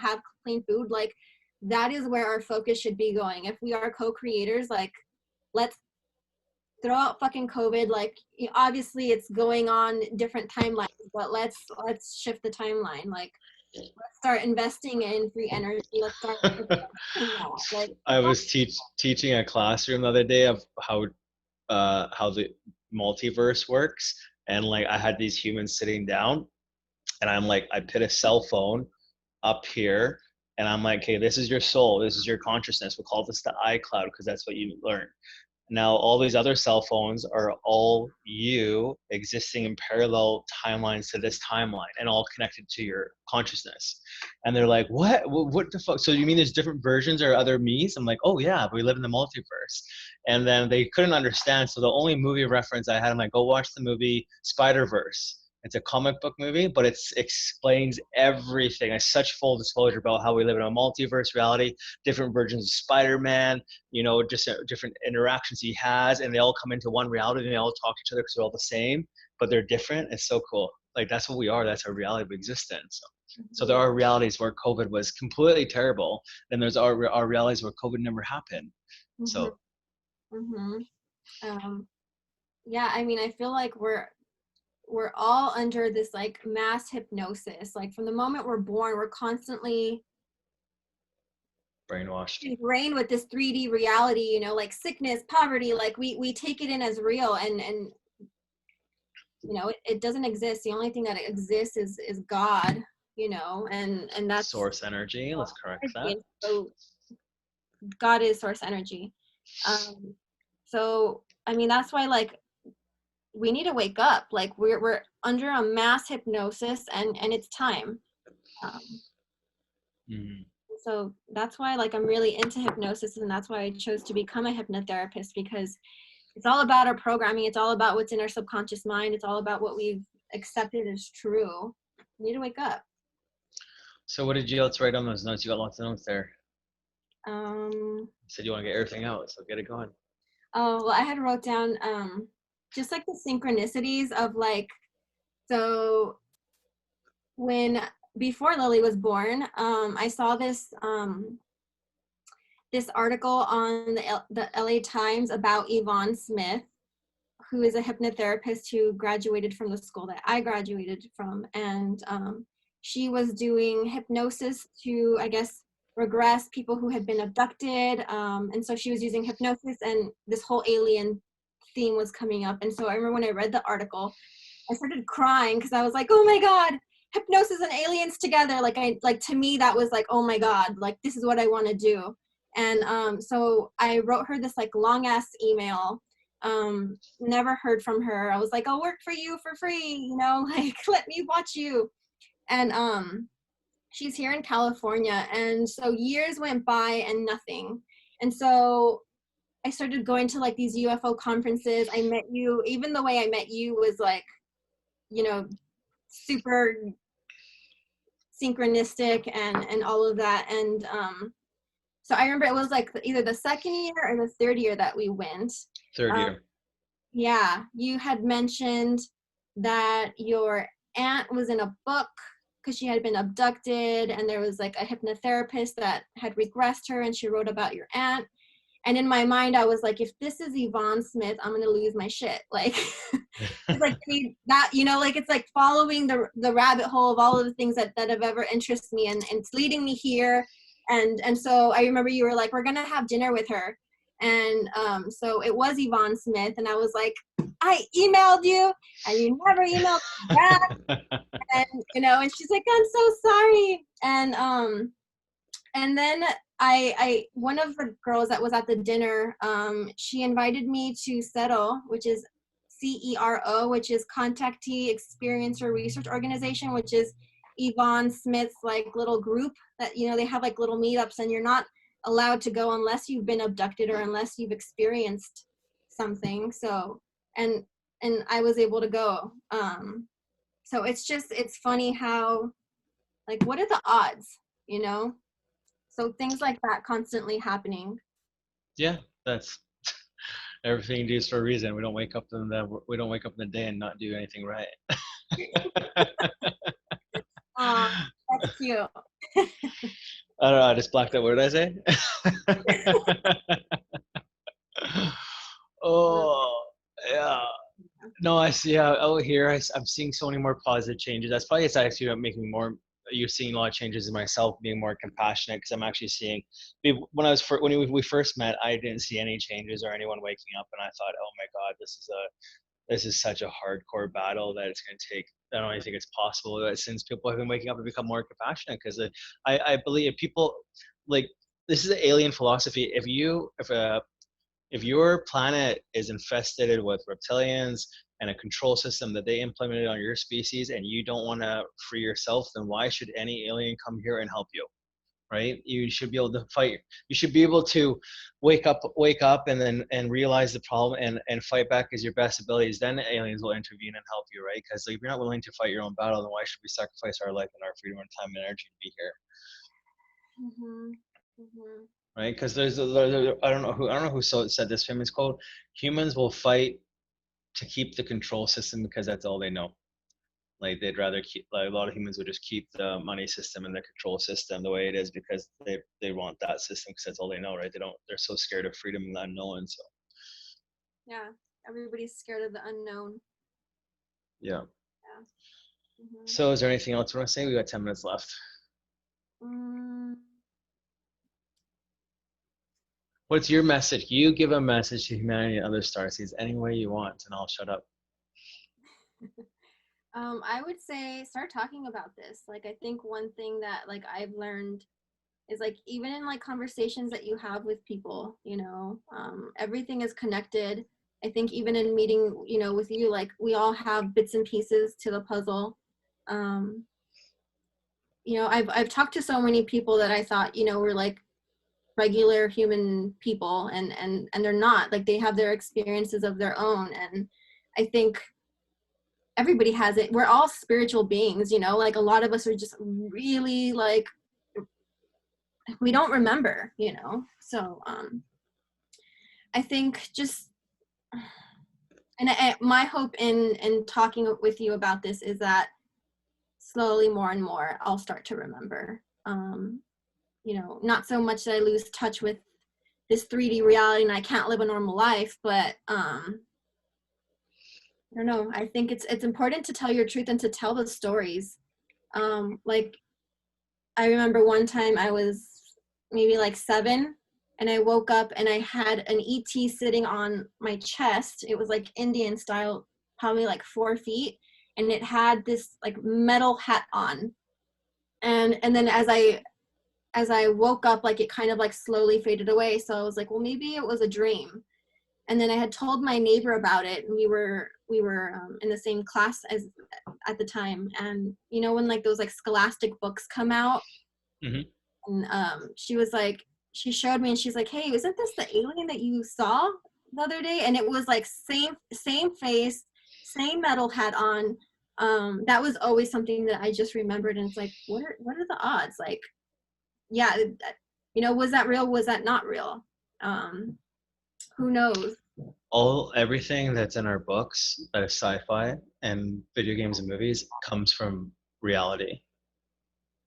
Speaker 2: have clean food. Like that is where our focus should be going. If we are co-creators, like let's throw out fucking COVID. Like obviously it's going on different timelines, but let's shift the timeline. Like let's start investing in free energy. Let's start like
Speaker 1: I was teaching a classroom the other day of how the multiverse works, and like I had these humans sitting down, and I'm like, I put a cell phone up here, and I'm like, okay, this is your soul, this is your consciousness. We'll call this the iCloud because that's what you learn. Now, all these other cell phones are all you existing in parallel timelines to this timeline and all connected to your consciousness. And they're like, what? What the fuck? So you mean there's different versions or other me's? I'm like, oh, yeah, we live in the multiverse. And then they couldn't understand. So the only movie reference I had, I'm like, go watch the movie Spider-Verse. It's a comic book movie, but it explains everything. It's such full disclosure about how we live in a multiverse reality, different versions of Spider-Man, just different interactions he has, and they all come into one reality and they all talk to each other because they're all the same, but they're different. It's so cool. Like that's what we are. That's our reality of existence. So there are realities where COVID was completely terrible, and there's our realities where COVID never happened.
Speaker 2: mm-hmm,
Speaker 1: So
Speaker 2: mm-hmm. Yeah, I mean, I feel like we're all under this like mass hypnosis. Like from the moment we're born, we're constantly
Speaker 1: brainwashed.
Speaker 2: ingrained with this 3D reality, like sickness, poverty, like we take it in as real, and it doesn't exist. The only thing that exists is God, and that's
Speaker 1: Source energy. Let's correct that.
Speaker 2: so God is source energy. So I mean that's why like we need to wake up. Like we're under a mass hypnosis, and it's time.
Speaker 1: Mm-hmm.
Speaker 2: So that's why like I'm really into hypnosis, and that's why I chose to become a hypnotherapist, because it's all about our programming. It's all about what's in our subconscious mind. It's all about what we've accepted as true. We need to wake up.
Speaker 1: So what did you else write on those notes? You got lots of notes there.
Speaker 2: You
Speaker 1: said you want to get everything out, so get it going.
Speaker 2: Oh, well, I had wrote down just like the synchronicities of like, so when before Lily was born, I saw this article on the LA Times about Yvonne Smith, who is a hypnotherapist who graduated from the school that I graduated from. And she was doing hypnosis to, I guess, regress people who had been abducted. And so she was using hypnosis, and this whole alien theme was coming up. And so I remember when I read the article, I started crying because I was like, oh my God, hypnosis and aliens together. Like to me, that was like, oh my God, like this is what I want to do. And so I wrote her this like long ass email. Never heard from her. I was like, I'll work for you for free, like let me watch you. And she's here in California. And so years went by and nothing. And so I started going to like these UFO conferences. I met you. Even the way I met you was like, super synchronistic and all of that. And so I remember it was like either the second year or the third year that we went.
Speaker 1: Third year.
Speaker 2: Yeah, you had mentioned that your aunt was in a book because she had been abducted, and there was like a hypnotherapist that had regressed her, and she wrote about your aunt. And in my mind, I was like, if this is Yvonne Smith, I'm gonna lose my shit. Like, it's like that, you know, like it's like following the rabbit hole of all of the things that have ever interested me, and it's leading me here. And so I remember you were like, we're gonna have dinner with her, and so it was Yvonne Smith, and I was like, I emailed you, and you never emailed me back, and you know, and she's like, I'm so sorry, and then I one of the girls that was at the dinner, she invited me to CERO, which is CERO, which is Contactee Experiencer Research Organization, which is Yvonne Smith's like little group that, you know, they have like little meetups, and you're not allowed to go unless you've been abducted or unless you've experienced something. So, and I was able to go. So it's funny how, like, what are the odds, you know? So things like that constantly happening.
Speaker 1: Yeah, that's everything you do is for a reason. We don't wake up in the day and not do anything right.
Speaker 2: That's cute.
Speaker 1: I don't know. I just blacked out. What did I say? Oh, yeah. No, I see. Out here, I'm seeing so many more positive changes. That's probably it's actually making more. You're seeing a lot of changes in myself, being more compassionate, because I'm actually seeing. When we first met, I didn't see any changes or anyone waking up, and I thought, oh my God, this is such a hardcore battle that it's going to take. I don't even think it's possible that since people have been waking up and become more compassionate, because I believe people like this is an alien philosophy. If your planet is infested with reptilians and a control system that they implemented on your species, and you don't want to free yourself, then why should any alien come here and help you? Right? You should be able to fight. You should be able to wake up and then realize the problem and fight back as your best abilities. Then aliens will intervene and help you, right? Because if you're not willing to fight your own battle, then why should we sacrifice our life and our freedom and time and energy to be here?
Speaker 2: Mm-hmm. Mm-hmm.
Speaker 1: Right? Because I don't know who said this famous quote: humans will fight to keep the control system because that's all they know. Like they'd rather keep, like a lot of humans would just keep the money system and the control system the way it is because they want that system because that's all they know, right? They're so scared of freedom and the unknown. So
Speaker 2: Yeah, everybody's scared of the unknown.
Speaker 1: yeah.
Speaker 2: Yeah. Mm-hmm.
Speaker 1: So is there anything else you want to say? We got 10 minutes left. What's your message? You give a message to humanity and other starseeds any way you want, and I'll shut up.
Speaker 2: I would say start talking about this. Like, I think one thing that like I've learned is like even in like conversations that you have with people, you know, everything is connected. I think even in meeting, you know, with you, like we all have bits and pieces to the puzzle. You know, I've talked to so many people that I thought, you know, were like regular human people, and they're not. Like they have their experiences of their own, and I think everybody has it. We're all spiritual beings, you know, like a lot of us are just really like we don't remember, you know. So I think just my hope in talking with you about this is that slowly more and more I'll start to remember. You know, not so much that I lose touch with this 3D reality and I can't live a normal life, but I don't know. I think it's important to tell your truth and to tell the stories. Like I remember one time I was maybe like 7 and I woke up and I had an ET sitting on my chest. It was like Indian style, probably like 4 feet, and it had this like metal hat on. And then as I woke up, like it kind of like slowly faded away. So I was like, well, maybe it was a dream. And then I had told my neighbor about it, and we were in the same class as at the time. And you know when like those like scholastic books come out,
Speaker 1: Mm-hmm.
Speaker 2: and she was like, she showed me, and she's like, hey, isn't this the alien that you saw the other day? And it was like same face, same metal hat on. That was always something that I just remembered, and it's like, what are the odds? Like, yeah, you know, was that real? Was that not real? Who knows?
Speaker 1: Everything that's in our books that is sci-fi and video games and movies comes from reality.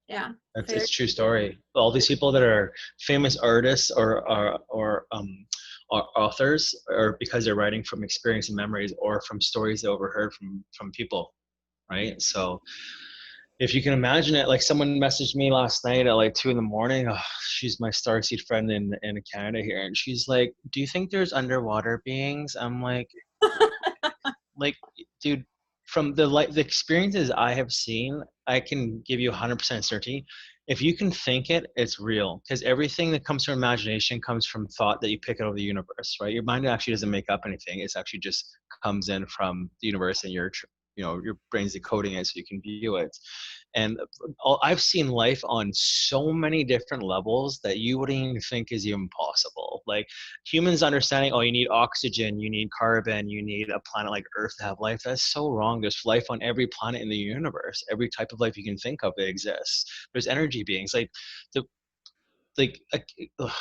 Speaker 2: Yeah.
Speaker 1: It's
Speaker 2: Fair.
Speaker 1: a true story. All these people that are famous artists or authors are because they're writing from experience and memories or from stories they overheard from people, right? So if you can imagine it, like someone messaged me last night at like 2 in the morning. Oh, she's my Starseed friend in Canada here, and she's like, "Do you think there's underwater beings?" I'm like, dude, from the experiences I have seen, I can give you 100% certainty. If you can think it, it's real. Because everything that comes from imagination comes from thought that you pick out of the universe, right? Your mind actually doesn't make up anything. It's actually just comes in from the universe, and your brain's decoding it so you can view it. And I've seen life on so many different levels that you wouldn't even think is even possible. Like humans understanding, oh, you need oxygen, you need carbon, you need a planet like Earth to have life. That's so wrong. There's life on every planet in the universe. Every type of life you can think of, it exists. There's energy beings. The like ugh,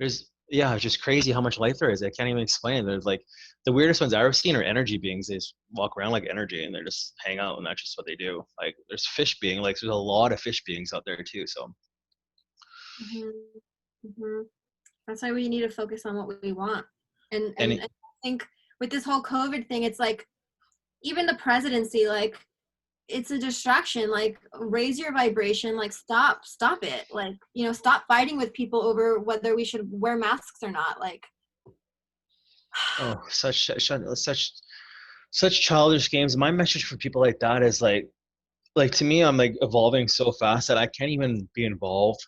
Speaker 1: there's yeah, it's just crazy how much life there is. I can't even explain it. There's like the weirdest ones I've ever seen are energy beings. They just walk around like energy and they just hang out and that's just what they do. Like there's fish being, like there's a lot of fish beings out there too. So
Speaker 2: Hmm. Hmm. That's why we need to focus on what we want. And
Speaker 1: any
Speaker 2: I think with this whole COVID thing, it's like even the presidency, like it's a distraction. Like raise your vibration. Like stop it. Like stop fighting with people over whether we should wear masks or not. Like
Speaker 1: oh such childish games. My message for people like that is like to me, I'm like evolving so fast that I can't even be involved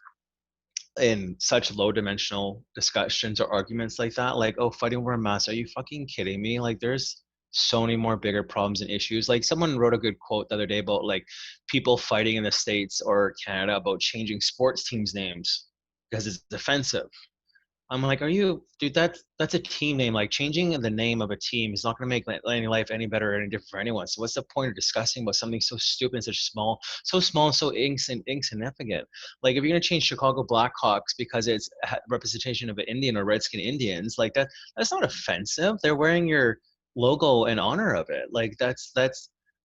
Speaker 1: in such low dimensional discussions or arguments like that. Like, oh, fighting over a mask, are you fucking kidding me? Like there's so many more bigger problems and issues. Like someone wrote a good quote the other day about like people fighting in the States or Canada about changing sports teams names because it's offensive. I'm like, are you, dude? That's a team name. Like changing the name of a team is not going to make any life any better or any different for anyone. So what's the point of discussing about something so stupid and so small and so insignificant? Like if you're going to change Chicago Blackhawks because it's a representation of an Indian or Redskin Indians, like that's not offensive. They're wearing your logo in honor of it. Like that's.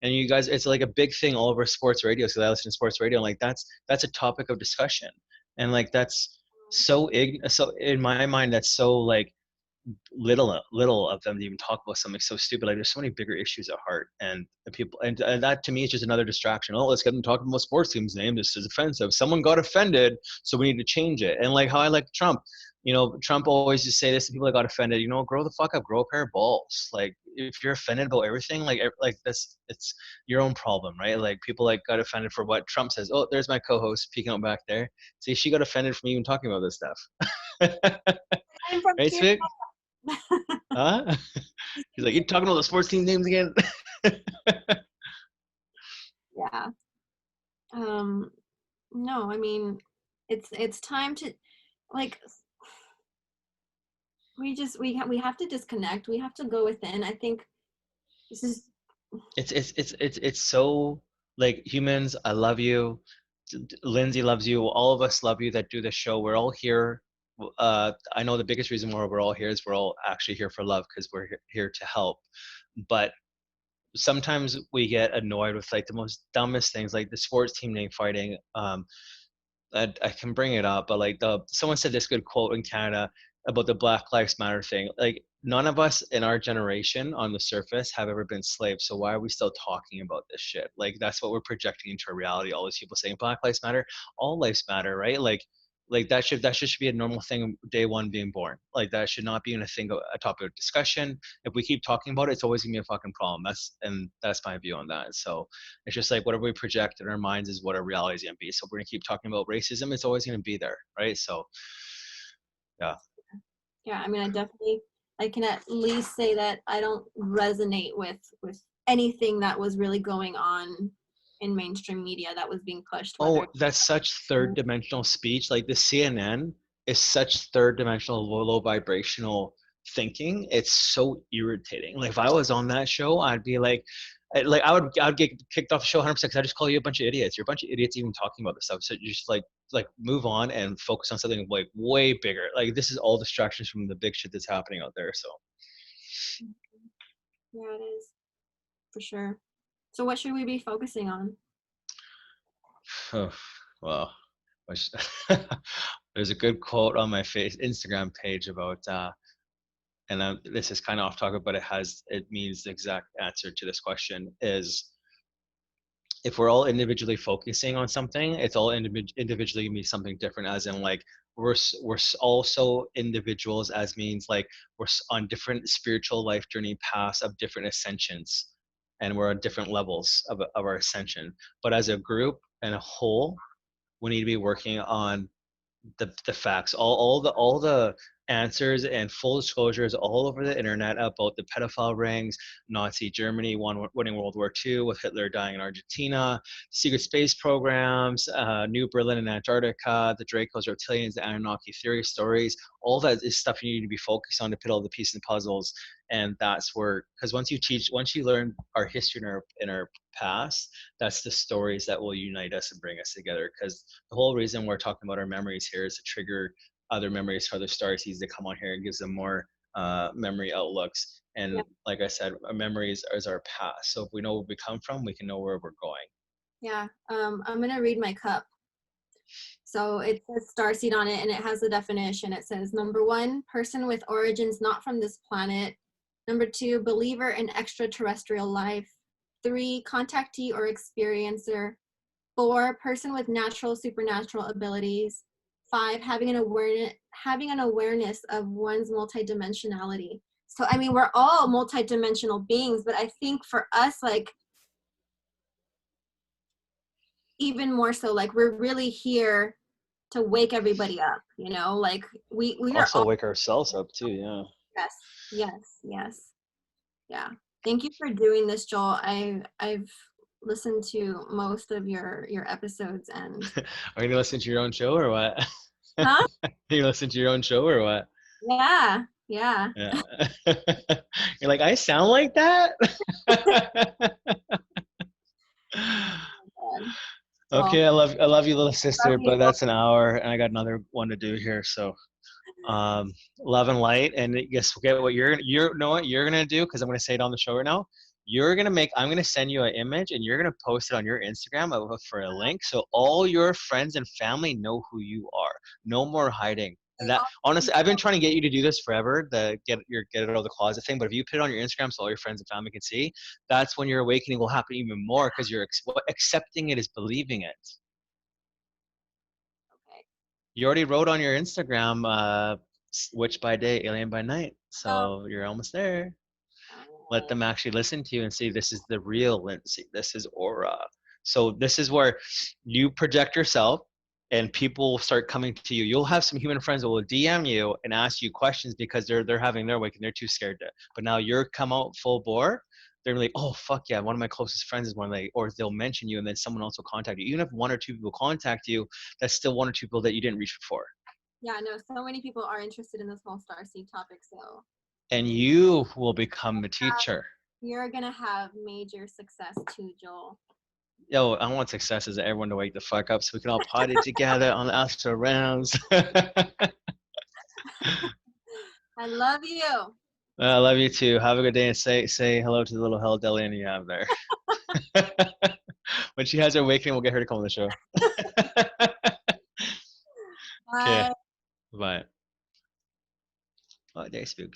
Speaker 1: And you guys, it's like a big thing all over sports radio. So I listen to sports radio. Like that's a topic of discussion, and like that's so in my mind that's so like little of them to even talk about something so stupid. Like there's so many bigger issues at heart, and the people and that to me is just another distraction. Oh, let's get them talking about sports teams name. This is offensive. Someone got offended, so we need to change it. And like how I like Trump, Trump always just say this to people that got offended, grow the fuck up, grow a pair of balls. Like if you're offended about everything, like this, it's your own problem, right? Like people like got offended for what Trump says. Oh, there's my co-host peeking out back there. See, she got offended from even talking about this stuff.
Speaker 2: I'm from
Speaker 1: Right,
Speaker 2: Canada.
Speaker 1: Svig? Huh? He's like, you talking about the sports team names again?
Speaker 2: Yeah. No, I mean, it's time to like we have to disconnect. We have to go within. I think this is
Speaker 1: It's so like humans. I love you. Lindsey loves you. All of us love you that do the show. We're all here. I know the biggest reason why we're all here is we're all actually here for love because we're here to help. But sometimes we get annoyed with like the most dumbest things, like the sports team name fighting. I can bring it up, but like someone said this good quote in Canada about the Black Lives Matter thing. Like none of us in our generation on the surface have ever been slaves. So why are we still talking about this shit? Like that's what we're projecting into our reality. All these people saying Black Lives Matter, all lives matter, right? Like that should be a normal thing day one being born. Like that should not be a thing, a topic of discussion. If we keep talking about it, it's always gonna be a fucking problem. That's my view on that. So it's just like whatever we project in our minds is what our reality is going to be. So we're going to keep talking about racism. It's always going to be there, right? So, yeah.
Speaker 2: yeah, I mean, I can at least say that I don't resonate with anything that was really going on in mainstream media that was being pushed,
Speaker 1: Oh,
Speaker 2: whether
Speaker 1: that's such third dimensional speech. Like the CNN is such third dimensional, low vibrational thinking. It's so irritating. Like if I was on that show, I'd be like I would get kicked off the show 100% because I just call you a bunch of idiots. You're a bunch of idiots even talking about this stuff. So you just like move on and focus on something like way bigger. Like this is all distractions from the big shit that's happening out there.
Speaker 2: yeah, it is for sure. So what should we be focusing on?
Speaker 1: So Well, which there's a good quote on my Instagram page about, and this is kind of off topic, but it means the exact answer to this question is, if we're all individually focusing on something, it's all individually gonna be something different. As in, like, we're also individuals, as means like we're on different spiritual life journey paths of different ascensions, and we're on different levels of our ascension. But as a group and a whole, we need to be working on the facts, all the answers and full disclosures all over the internet about the pedophile rings, Nazi Germany winning World War II with Hitler dying in Argentina, secret space programs, New Berlin and Antarctica, the Dracos, reptilians, the Anunnaki theory stories. All that is stuff you need to be focused on to put all the pieces and puzzles. And that's where, because once you learn our history in our past, that's the stories that will unite us and bring us together. Because the whole reason we're talking about our memories here is to trigger other memories for other starseeds to come on here and gives them more memory outlooks.
Speaker 2: Yeah.
Speaker 1: And like I said, our memories is our past. So if we know where we come from, we can know where we're going.
Speaker 2: Yeah. I'm gonna read my cup. So it says starseed on it, and it has the definition. It says, number 1, person with origins not from this planet. Number 2, believer in extraterrestrial life. 3, contactee or experiencer. 4, person with natural supernatural abilities. 5, having an awareness of one's multidimensionality. So I mean, we're all multidimensional beings, but I think for us, like, even more so, like, we're really here to wake everybody up, you know, like we are
Speaker 1: Also
Speaker 2: all.
Speaker 1: wake ourselves up too. Yeah.
Speaker 2: Yes, yes, yes. Yeah. Thank you for doing this, Joel. I've listened to most of your episodes, and
Speaker 1: Are you gonna listen to your own show or what?
Speaker 2: huh?
Speaker 1: You listen to your own show or what?
Speaker 2: Yeah, yeah.
Speaker 1: Yeah. You're like, I sound like that?
Speaker 2: God. Well,
Speaker 1: Okay, I love you, little
Speaker 2: love
Speaker 1: sister,
Speaker 2: you.
Speaker 1: but that's an hour and I got another one to do here. So love and light. And guess what you're know what you're gonna do, because I'm gonna say it on the show right now. I'm gonna send you an image and you're gonna post it on your Instagram for a link, so all your friends and family know who you are. No more hiding. And that, honestly, I've been trying to get you to do this forever, the get it out of the closet thing. But if you put it on your Instagram so all your friends and family can see, that's when your awakening will happen even more, because you're accepting it is believing it.
Speaker 2: Okay.
Speaker 1: You already wrote on your Instagram, witch by day, alien by night.
Speaker 2: So,
Speaker 1: So you're almost there. Let
Speaker 2: uh,
Speaker 1: them actually listen to you and see, this is the real Lindsey. This is Aura. So this is where you project yourself and people will start coming to you. You'll have some human friends that will DM you and ask you questions because they're having their wake and they're too scared to. But now you're come out full bore. They're like, oh fuck yeah, one of my closest friends is one, like, or they'll mention you and then someone else will contact you. Even if 1 or 2 people contact you, that's still 1 or 2 people that you didn't reach before.
Speaker 2: yeah, no, so many people are interested in this whole starseed topic, so
Speaker 1: And you will become the teacher.
Speaker 2: you're gonna have major success too, Joel.
Speaker 1: Yo, I want successes and everyone to wake the fuck up so we can all party together on the astral rounds.
Speaker 2: I love you.
Speaker 1: I love you too. Have a good day and say hello to the little hell Delian you have there. When she has her awakening, we'll get her to come on the show. Okay,
Speaker 2: Bye.
Speaker 1: bye. Oh, they spook.